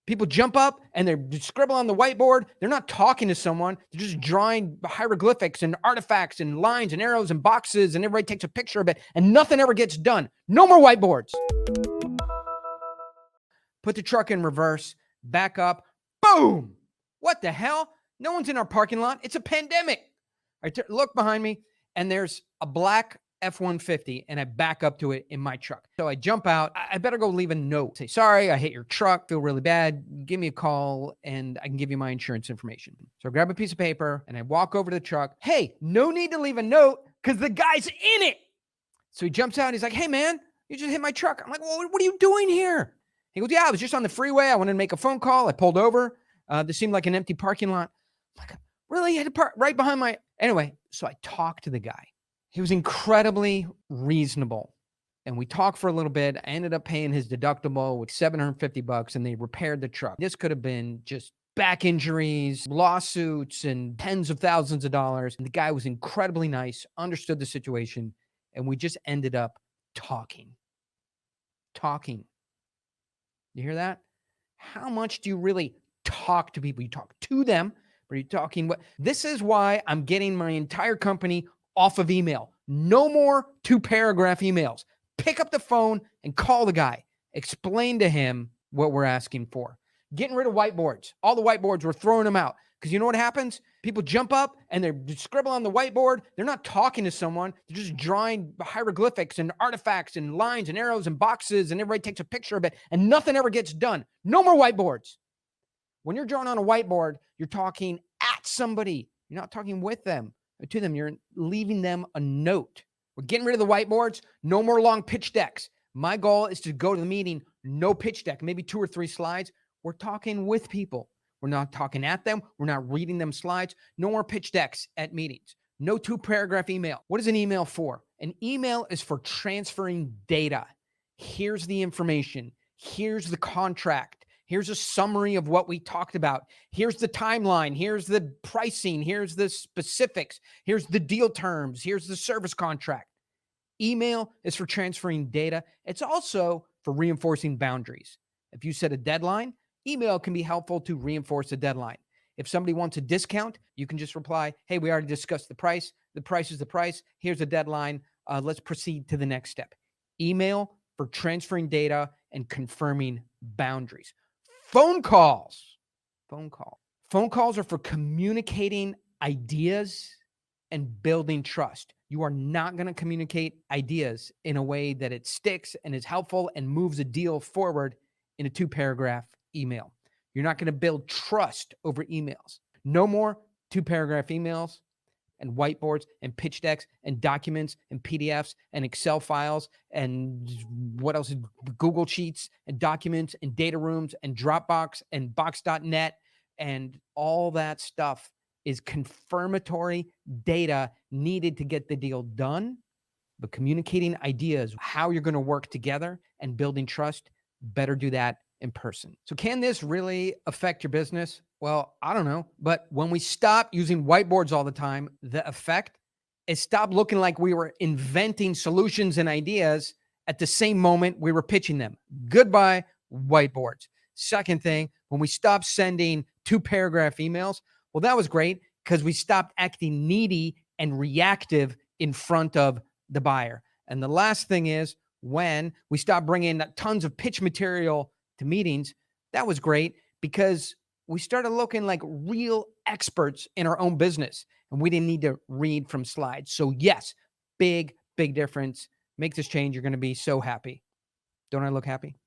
People jump up and they're scribble on the whiteboard. They're not talking to someone. They're just drawing hieroglyphics and artifacts and lines and arrows and boxes, and everybody takes a picture of it, and nothing ever gets done. No more whiteboards. Put the truck in reverse, back up, boom. What the hell? No one's in our parking lot. It's a pandemic. I look behind me, and there's a black F-150, and I back up to it in my truck. So I jump out. I better go leave a note. Say, sorry, I hit your truck. Feel really bad. Give me a call, and I can give you my insurance information. So I grab a piece of paper, and I walk over to the truck. Hey, no need to leave a note because the guy's in it. So he jumps out. He's like, hey, man, you just hit my truck. I'm like, well, what are you doing here? He goes, yeah, I was just on the freeway. I wanted to make a phone call. I pulled over. This seemed like an empty parking lot. I'm like, really? You had to park right behind my... Anyway, so I talked to the guy. He was incredibly reasonable. And we talked for a little bit. I ended up paying his deductible with $750, and they repaired the truck. This could have been just back injuries, lawsuits, and tens of thousands of dollars. And the guy was incredibly nice, understood the situation, and we just ended up talking. You hear that? How much do you really talk to people? You talk to them, but are you talking what? This is why I'm getting my entire company off of email. No more 2-paragraph emails. Pick up the phone and call the guy. Explain to him what we're asking for. Getting rid of whiteboards. All the whiteboards, we're throwing them out. Because you know what happens? People jump up and they're scribble on the whiteboard. They're not talking to someone. They're just drawing hieroglyphics and artifacts and lines and arrows and boxes, and everybody takes a picture of it, and nothing ever gets done. No more whiteboards. When you're drawing on a whiteboard, you're talking at somebody. You're not talking with them or to them. You're leaving them a note. We're getting rid of the whiteboards. No more long pitch decks. My goal is to go to the meeting, no pitch deck, maybe 2 or 3 slides. We're talking with people. We're not talking at them. We're not reading them slides. No more pitch decks at meetings. No 2-paragraph email. What is an email for? An email is for transferring data. Here's the information. Here's the contract. Here's a summary of what we talked about. Here's the timeline. Here's the pricing. Here's the specifics. Here's the deal terms. Here's the service contract. Email is for transferring data. It's also for reinforcing boundaries. If you set a deadline, email can be helpful to reinforce a deadline. If somebody wants a discount, you can just reply, hey, we already discussed the price. The price is the price. Here's a deadline. Let's proceed to the next step. Email for transferring data and confirming boundaries. Phone calls are for communicating ideas and building trust. You are not going to communicate ideas in a way that it sticks and is helpful and moves a deal forward in a 2-paragraph email. You're not going to build trust over emails. No more 2-paragraph emails and whiteboards and pitch decks and documents and PDFs and Excel files and what else? Google Sheets and documents and data rooms and Dropbox and Box.net, and all that stuff is confirmatory data needed to get the deal done. But communicating ideas, how you're going to work together and building trust, better do that in person. So can this really affect your business? Well, I don't know. But when we stop using whiteboards all the time, the effect is stop looking like we were inventing solutions and ideas at the same moment we were pitching them. Goodbye, whiteboards. Second thing, when we stop sending 2-paragraph emails, well, that was great because we stopped acting needy and reactive in front of the buyer. And the last thing is when we stop bringing tons of pitch material to meetings, that was great because we started looking like real experts in our own business and we didn't need to read from slides. So yes, big difference. Make this change. You're going to be so happy. Don't I look happy?